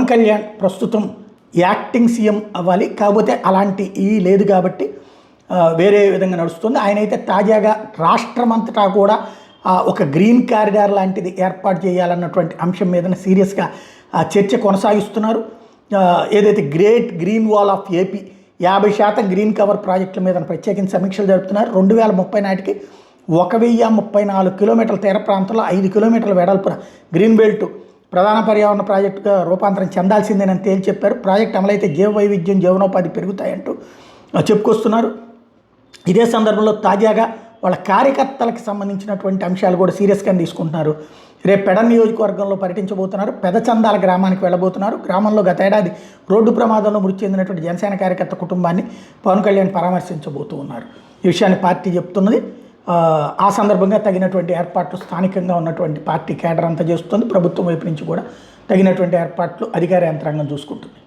పవన్ కళ్యాణ్ ప్రస్తుతం acting CM అవ్వాలి, కాకపోతే అలాంటి లేదు కాబట్టి వేరే విధంగా నడుస్తుంది. ఆయన అయితే తాజాగా రాష్ట్రమంతటా కూడా ఒక గ్రీన్ కారిడార్ లాంటిది ఏర్పాటు చేయాలన్నటువంటి అంశం మీద సీరియస్గా చర్చ కొనసాగిస్తున్నారు. ఏదైతే great green wall of AP 50% green cover ప్రాజెక్టుల మీద ప్రత్యేకించి సమీక్షలు జరుపుతున్నారు. 2030 నాటికి 1034 కిలోమీటర్ల తీర ప్రాంతంలో 5 కిలోమీటర్ల వెడల్పున గ్రీన్ బెల్ట్ ప్రధాన పర్యావరణ ప్రాజెక్టుగా రూపాంతరం చెందాల్సిందేనని తేల్చి చెప్పారు. ప్రాజెక్టు అమలైతే జీవ వైవిధ్యం, జీవనోపాధి పెరుగుతాయంటూ చెప్పుకొస్తున్నారు. ఇదే సందర్భంలో తాజాగా వాళ్ళ కార్యకర్తలకు సంబంధించినటువంటి అంశాలు కూడా సీరియస్గా తీసుకుంటున్నారు. రేపు పెడ నియోజకవర్గంలో పర్యటించబోతున్నారు. పెదచందాల గ్రామానికి వెళ్ళబోతున్నారు. గ్రామంలో గత ఏడాది రోడ్డు ప్రమాదంలో మృతి చెందినటువంటి జనసేన కార్యకర్త కుటుంబాన్ని పవన్ కళ్యాణ్ పరామర్శించబోతూ ఉన్నారు. ఈ విషయాన్ని పార్టీ చెప్తున్నది. ఆ సందర్భంగా తగినటువంటి ఏర్పాట్లు స్థానికంగా ఉన్నటువంటి పార్టీ కేడర్ అంతా చేస్తుంది. ప్రభుత్వం వైపు నుంచి కూడా తగినటువంటి ఏర్పాట్లు అధికార యంత్రాంగం చూసుకుంటుంది.